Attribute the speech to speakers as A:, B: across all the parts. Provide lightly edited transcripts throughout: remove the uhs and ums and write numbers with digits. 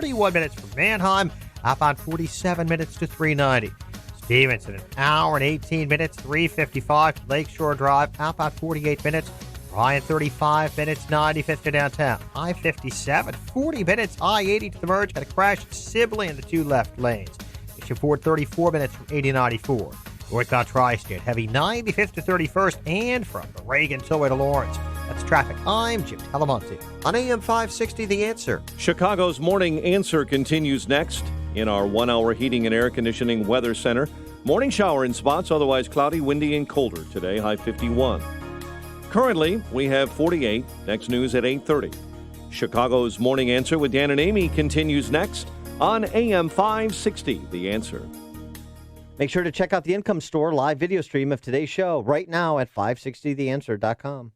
A: 31 minutes from Mannheim, outbound 47 minutes to 390. Stevenson, an hour and 18 minutes, 355 to Lakeshore Drive, outbound 48 minutes. Bryan, 35 minutes, 95th to downtown. I-57, 40 minutes, I-80 to the merge. Had a crash at Sibley in the two left lanes. Issue Ford, 34 minutes from 80-94. Northbound Tri-State, heavy 95th to 31st, and from the Reagan Tollway to Lawrence. That's traffic. I'm Jim Talamonte on AM 560, The Answer.
B: Chicago's Morning Answer continues next in our 1-hour heating and air conditioning weather center. Morning shower in spots, otherwise cloudy, windy, and colder today, high 51. Currently, we have 48. Next news at 8:30. Chicago's Morning Answer with Dan and Amy continues next on AM 560, The Answer.
C: Make sure to check out the Income Store live video stream of today's show right now at 560theanswer.com.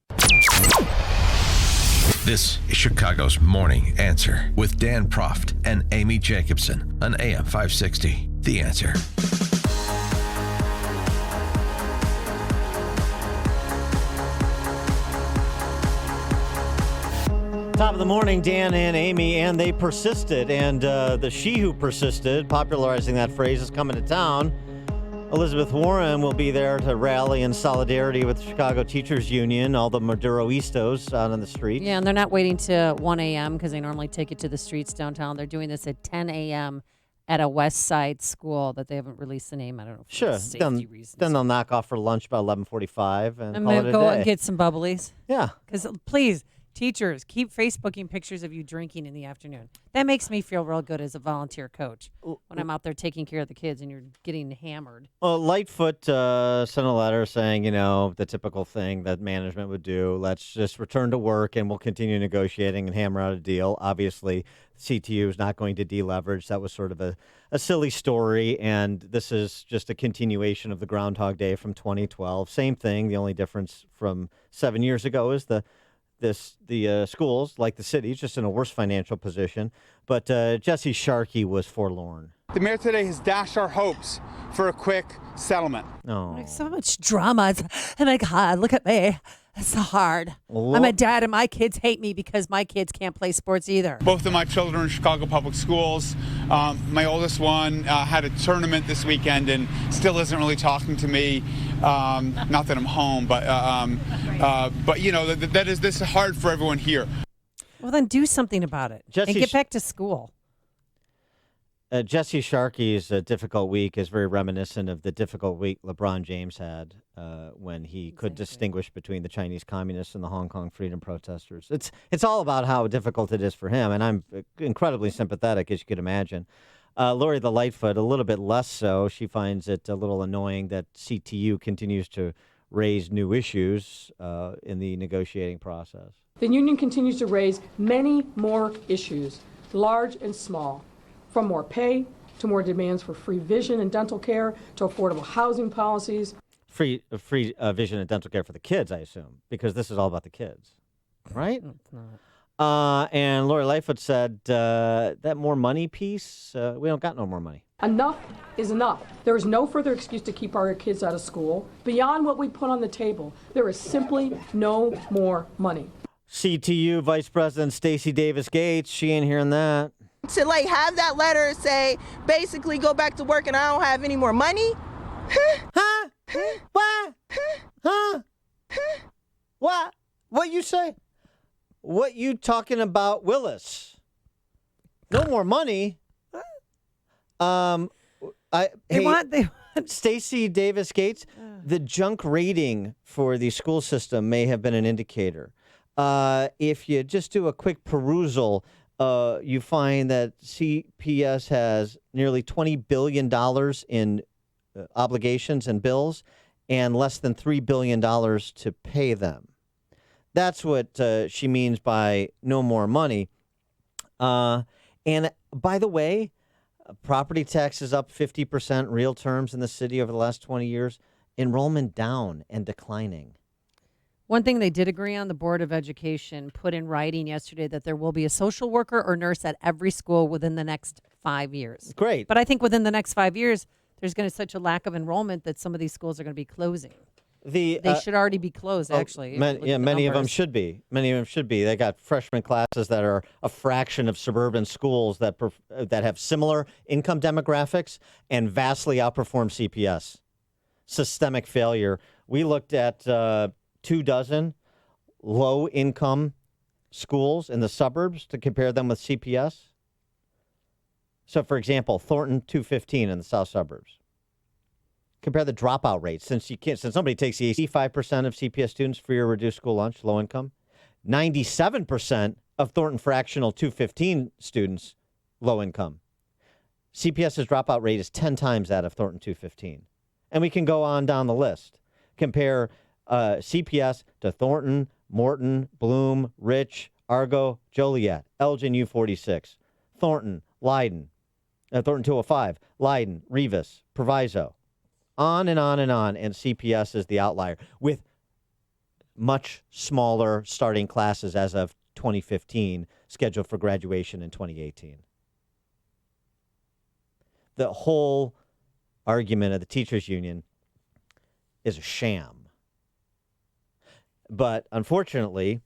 D: This is Chicago's Morning Answer with Dan Proft and Amy Jacobson on AM 560, The Answer.
C: Top of the morning, Dan and Amy, and they persisted. And the she who persisted, popularizing that phrase, is coming to town. Elizabeth Warren will be there to rally in solidarity with the Chicago Teachers Union, all the Maduroistas out on the street.
E: Yeah, and they're not waiting to 1 a.m. because they normally take it to the streets downtown. They're doing this at 10 a.m. at a West Side school that they haven't released the name. I don't know.
C: Sure.
E: Safety reasons.
C: Then they'll knock off for lunch by 11:45 and
E: I'm
C: call
E: going
C: it
E: to
C: a
E: go
C: day.
E: and get some bubblies.
C: Yeah.
E: Because please, teachers, keep Facebooking pictures of you drinking in the afternoon. That makes me feel real good as a volunteer coach when I'm out there taking care of the kids and you're getting hammered.
C: Well, Lightfoot sent a letter saying, the typical thing that management would do. Let's just return to work and we'll continue negotiating and hammer out a deal. Obviously, CTU is not going to deleverage. That was sort of a silly story, and this is just a continuation of the Groundhog Day from 2012. Same thing. The only difference from 7 years ago is the schools, like the cities, just in a worse financial position. But Jesse Sharkey was forlorn.
F: The mayor today has dashed our hopes for a quick settlement.
C: Oh,
E: Like so much drama. Oh my God, look at me. It's so hard. I'm a dad and my kids hate me because my kids can't play sports either.
F: Both of my children are in Chicago Public Schools. My oldest one had a tournament this weekend and still isn't really talking to me. Not that I'm home, but this is hard for everyone here.
E: Well, then do something about it and get back to school.
C: Jesse Sharkey's difficult week is very reminiscent of the difficult week LeBron James had when he could distinguish between the Chinese communists and the Hong Kong freedom protesters. It's all about how difficult it is for him, and I'm incredibly sympathetic, as you could imagine. Lori the Lightfoot, a little bit less so. She finds it a little annoying that CTU continues to raise new issues in the negotiating process.
G: The union continues to raise many more issues, large and small, from more pay to more demands for free vision and dental care to affordable housing policies.
C: Free vision and dental care for the kids, I assume, because this is all about the kids, right?
E: It's not.
C: And Lori Lightfoot said that more money piece, we don't got no more money.
G: Enough is enough. There is no further excuse to keep our kids out of school. Beyond what we put on the table, there is simply no more money.
C: CTU Vice President Stacey Davis Gates, she ain't hearing that.
H: To have that letter say, basically go back to work and I don't have any more money?
C: Huh? What? Huh? What? What you say? What you talking about, Willis? No more money?
E: They want
C: Stacey Davis Gates, the junk rating for the school system may have been an indicator. If you just do a quick perusal, you find that CPS has nearly $20 billion in obligations and bills and less than $3 billion to pay them. That's what she means by no more money. And by the way, property tax is up 50% real terms in the city over the last 20 years. Enrollment down and declining.
E: One thing they did agree on, the Board of Education put in writing yesterday that there will be a social worker or nurse at every school within the next 5 years.
C: Great.
E: But I think within the next 5 years, there's going to be such a lack of enrollment that some of these schools are going to be closing.
C: The
E: They should already be closed, actually.
C: Many of them should be. Many of them should be. They got freshman classes that are a fraction of suburban schools that have similar income demographics and vastly outperform CPS. Systemic failure. We looked at 24 low-income schools in the suburbs to compare them with CPS. So, for example, Thornton 215 in the south suburbs. Compare the dropout rate. Since somebody takes the 85% of CPS students free or reduced school lunch, low income, 97% of Thornton fractional 215 students, low income. CPS's dropout rate is 10 times that of Thornton 215. And we can go on down the list. Compare CPS to Thornton, Morton, Bloom, Rich, Argo, Joliet, Elgin U46, Thornton, Leiden, Thornton 205, Leiden, Rivas, Proviso. On and on and on, and CPS is the outlier with much smaller starting classes as of 2015, scheduled for graduation in 2018. The whole argument of the teachers union is a sham. But unfortunately,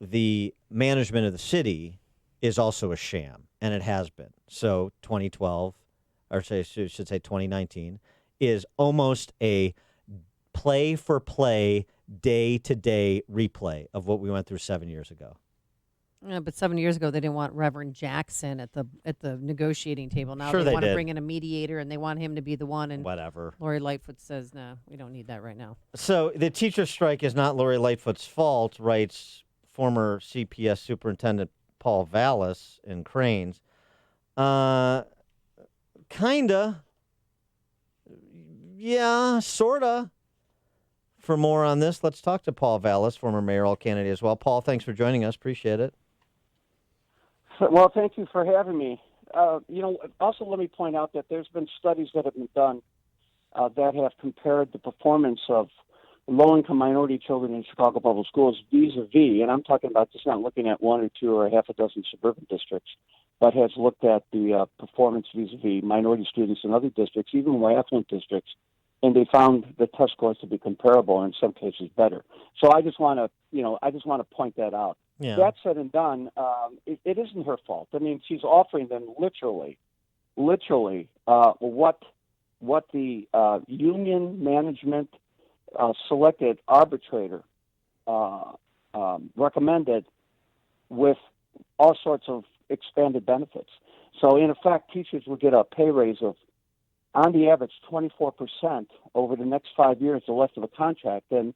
C: the management of the city is also a sham, and it has been. So 2012, or I should say 2019, is almost a play-for-play, day-to-day replay of what we went through 7 years ago.
E: Yeah, but 7 years ago, they didn't want Reverend Jackson at the negotiating table. Now
C: Sure
E: they
C: they
E: want to
C: did.
E: bring in a mediator, and they want him to be the one. And
C: Whatever.
E: Lori Lightfoot says, no, we don't need that right now.
C: So the teacher strike is not Lori Lightfoot's fault, writes former CPS Superintendent Paul Vallas in Cranes. Kinda. Yeah, sorta. For more on this, let's talk to Paul Vallas, former mayoral candidate as well. Paul, thanks for joining us. Appreciate it.
I: Well, thank you for having me. Also let me point out that there's been studies that have been done that have compared the performance of low-income minority children in Chicago public schools vis-a-vis, and I'm talking about just not looking at one or two or half a dozen suburban districts, but has looked at the performance vis-a-vis minority students in other districts, even more affluent districts, and they found the test scores to be comparable, and in some cases better. So I just want to point that out.
C: Yeah.
I: That said and done, it isn't her fault. I mean, she's offering them literally, what the union management selected arbitrator recommended, with all sorts of expanded benefits. So in effect, teachers would get a pay raise of, on the average, 24% over the next 5 years, the left of a contract. And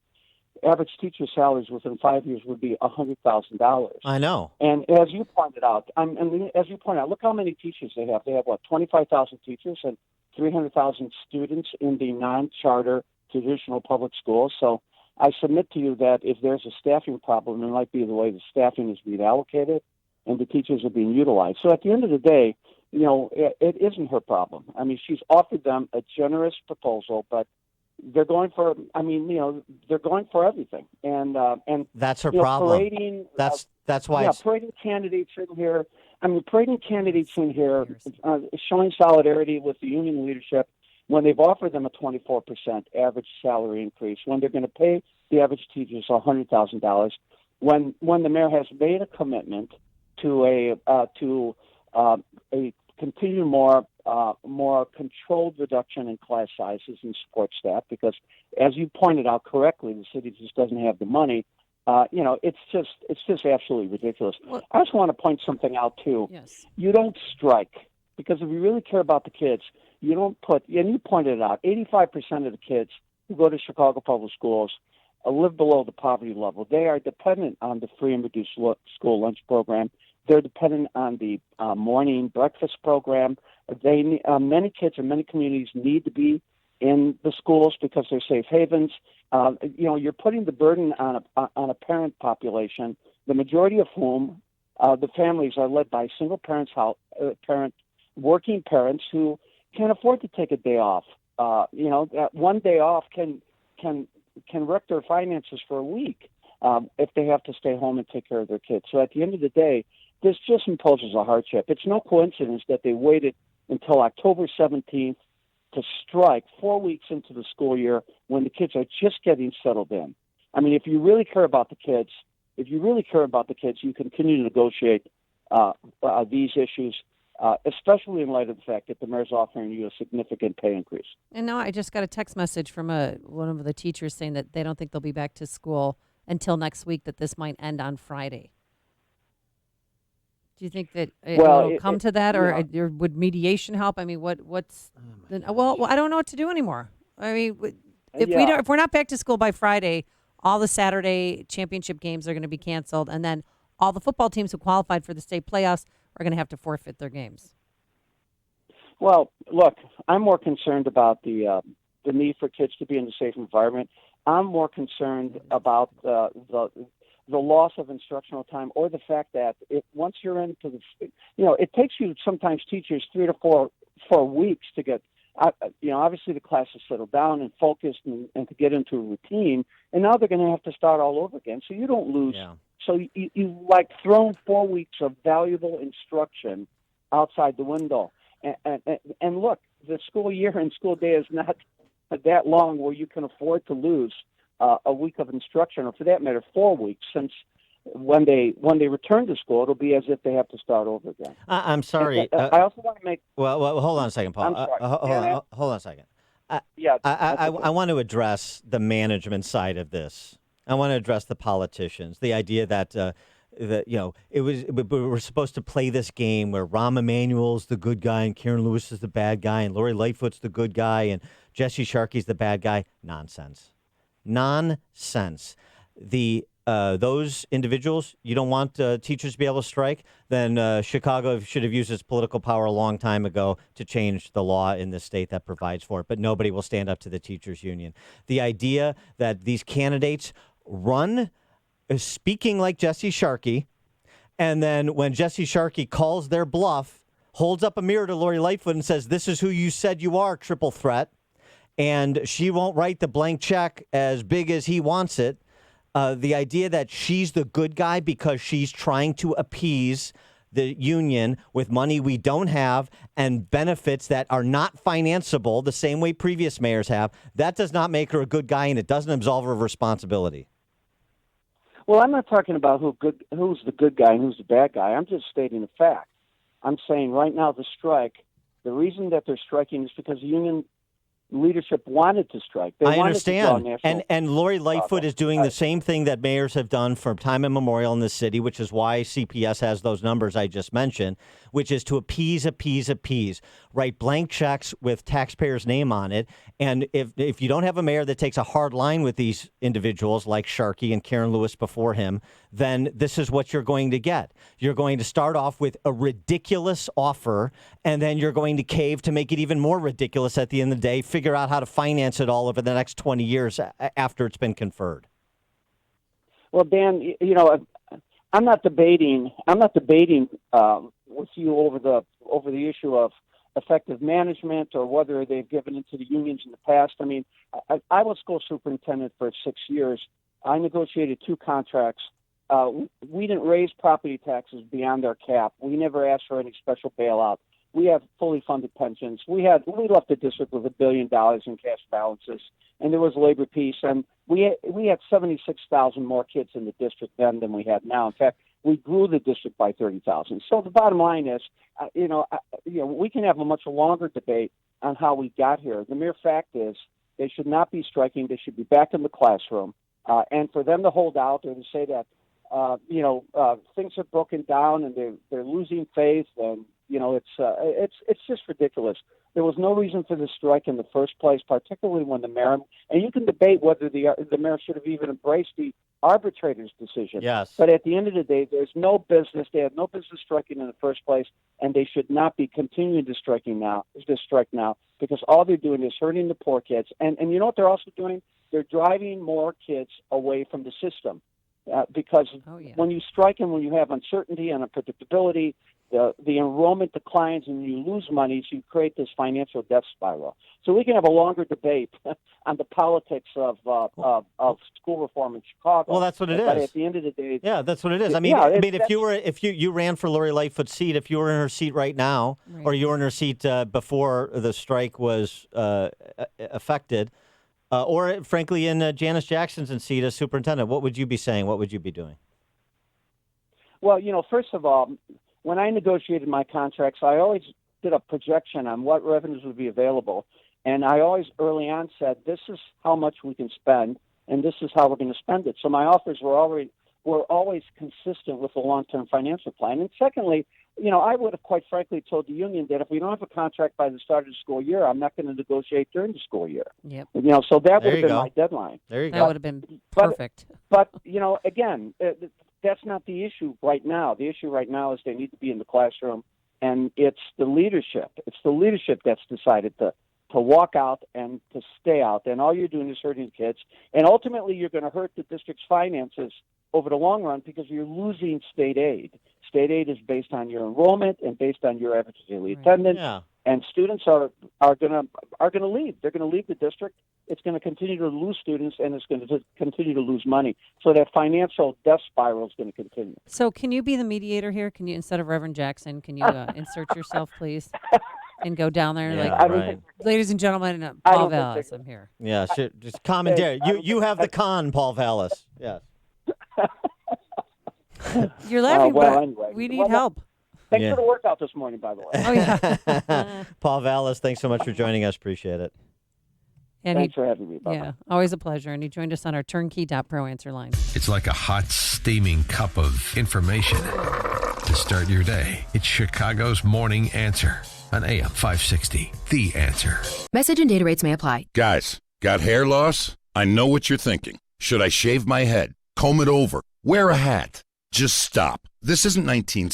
I: average teacher salaries within 5 years would be $100,000.
C: I know.
I: And as you pointed out, look how many teachers they have. They have, 25,000 teachers and 300,000 students in the non-charter traditional public schools. So I submit to you that if there's a staffing problem, it might be the way the staffing is being allocated and the teachers are being utilized. So at the end of the day, it isn't her problem. I mean, she's offered them a generous proposal, but they're going for everything. And
C: that's her problem.
I: Parading,
C: that's why.
I: Parading candidates in here. Showing solidarity with the union leadership when they've offered them a 24% average salary increase, when they're going to pay the average teachers $100,000, when the mayor has made a commitment to a continued more controlled reduction in class sizes and support staff, because as you pointed out correctly, the city just doesn't have the money. It's just absolutely ridiculous.
E: Well,
I: I just want to point something out too.
E: yes.
I: You don't strike, because if you really care about the kids, you don't and you pointed it out, 85% of the kids who go to Chicago public schools live below the poverty level. They are dependent on the free and reduced school lunch program. They're dependent on the morning breakfast program. Many kids in many communities need to be in the schools because they're safe havens. You're putting the burden on a parent population, the majority of whom the families are led by single working parents who can't afford to take a day off. That one day off can wreck their finances for a week if they have to stay home and take care of their kids. So at the end of the day, this just imposes a hardship. It's no coincidence that they waited until October 17th to strike 4 weeks into the school year when the kids are just getting settled in. I mean, if you really care about the kids, you continue to negotiate these issues, especially in light of the fact that the mayor's offering you a significant pay increase.
E: And now I just got a text message from one of the teachers saying that they don't think they'll be back to school until next week, that this might end on Friday. Do you think that it'll come to that, or would mediation help? I mean, what's well, I don't know what to do anymore. I mean, if we're not back to school by Friday, all the Saturday championship games are going to be canceled, and then all the football teams who qualified for the state playoffs are going to have to forfeit their games.
I: Well, look, I'm more concerned about the need for kids to be in a safe environment. I'm more concerned about the loss of instructional time, or the fact that once you're into it takes you sometimes teachers 3 to 4 weeks to get, obviously the class is settled down and focused and to get into a routine, and now they're going to have to start all over again. So you don't lose. Yeah. So you like thrown 4 weeks of valuable instruction outside the window. And look, the school year and school day is not that long where you can afford to lose a week of instruction, or for that matter, 4 weeks, since when they return to school, it'll be as if they have to start over again.
C: I'm sorry.
I: I also want to make.
C: Well, hold on a second, Paul. Hold on a second. I want to address the management side of this. I want to address the politicians. The idea that we're supposed to play this game where Rahm Emanuel's the good guy and Karen Lewis is the bad guy and Lori Lightfoot's the good guy and Jesse Sharkey's the bad guy. Nonsense. Those individuals, you don't want teachers to be able to strike, then Chicago should have used its political power a long time ago to change the law in the state that provides for it. But nobody will stand up to the teachers union. The idea that these candidates run speaking like Jesse Sharkey, and then when Jesse Sharkey calls their bluff, holds up a mirror to Lori Lightfoot and says, "This is who you said you are, triple threat," and she won't write the blank check as big as he wants it. The idea that she's the good guy because she's trying to appease the union with money we don't have and benefits that are not financeable the same way previous mayors have, that does not make her a good guy, and it doesn't absolve her of responsibility.
I: Well, I'm not talking about who's the good guy and who's the bad guy. I'm just stating a fact. I'm saying right now the reason that they're striking is because the union leadership wanted to strike.
C: I understand. And Lori Lightfoot is doing the same thing that mayors have done from time immemorial in this city, which is why CPS has those numbers I just mentioned, which is to appease, write blank checks with taxpayers' name on it. And if you don't have a mayor that takes a hard line with these individuals like Sharkey and Karen Lewis before him, then this is what you're going to get. You're going to start off with a ridiculous offer, and then you're going to cave to make it even more ridiculous at the end of the day, figure out how to finance it all over the next 20 years after it's been conferred.
I: Well, Dan, I'm not debating with you over the issue of effective management or whether they've given into the unions in the past. I mean, I was school superintendent for 6 years. I negotiated 2 contracts. We didn't raise property taxes beyond our cap. We never asked for any special bailout. We have fully funded pensions. We left the district with $1 billion in cash balances, and there was labor peace. And we had 76,000 more kids in the district then than we have now. In fact, we grew the district by 30,000. So the bottom line is, we can have a much longer debate on how we got here. The mere fact is, they should not be striking. They should be back in the classroom. And for them to hold out or to say that, things are broken down and they're losing faith, and it's just ridiculous. There was no reason for the strike in the first place, particularly when the mayor, and you can debate whether the mayor should have even embraced the arbitrator's decision.
C: Yes.
I: But at the end of the day, there's no business. They had no business striking in the first place, and they should not be continuing to strike now, because all they're doing is hurting the poor kids. And you know what they're also doing? They're driving more kids away from the system. Because when you strike and when you have uncertainty and unpredictability, the enrollment declines and you lose money, so you create this financial death spiral. So we can have a longer debate on the politics of school reform in Chicago.
C: Well, that's what it
I: but
C: is.
I: At the end of the day,
C: yeah, that's what it is. I mean, if you ran for Lori Lightfoot's seat, if you were in her seat right now, or you were in her seat before the strike was affected, or frankly in Janice Jackson's seat as superintendent, what would you be saying? What would you be doing?
I: Well, first of all, when I negotiated my contracts, I always did a projection on what revenues would be available. And I always early on said, this is how much we can spend, and this is how we're going to spend it. So my offers were always consistent with the long-term financial plan. And secondly, I would have quite frankly told the union that if we don't have a contract by the start of the school year, I'm not going to negotiate during the school year.
E: Yep.
I: So that would have been my deadline.
C: There you go.
E: That would have been perfect.
I: But again, that's not the issue right now. The issue right now is they need to be in the classroom, and it's the leadership. It's the leadership that's decided to walk out and to stay out. And all you're doing is hurting kids. And ultimately, you're going to hurt the district's finances over the long run because you're losing state aid. State aid is based on your enrollment and based on your average daily attendance.
C: Yeah.
I: And students are going to leave. They're going to leave the district. It's going to continue to lose students, and it's going to continue to lose money. So that financial death spiral is going to continue.
E: So can you be the mediator here? Can you, instead of Reverend Jackson, can you insert yourself, please, and go down there ladies and gentlemen, Paul Vallas, I'm here.
C: Yeah, just commentary. You have the con, Paul Vallas. Yes.
E: You're laughing, but
I: anyway.
E: we need help.
I: Thanks for the workout this morning, by the way.
E: Oh, yeah.
C: Paul Vallas, thanks so much for joining us. Appreciate it.
E: And
I: Thanks for having me. Bye-bye.
E: Yeah, always a pleasure. And he joined us on our turnkey.pro answer line.
D: It's like a hot, steaming cup of information to start your day. It's Chicago's Morning Answer on AM 560. The Answer.
J: Message and data rates may apply.
K: Guys, got hair loss? I know what you're thinking. Should I shave my head, comb it over, wear a hat? Just stop. This isn't 1960.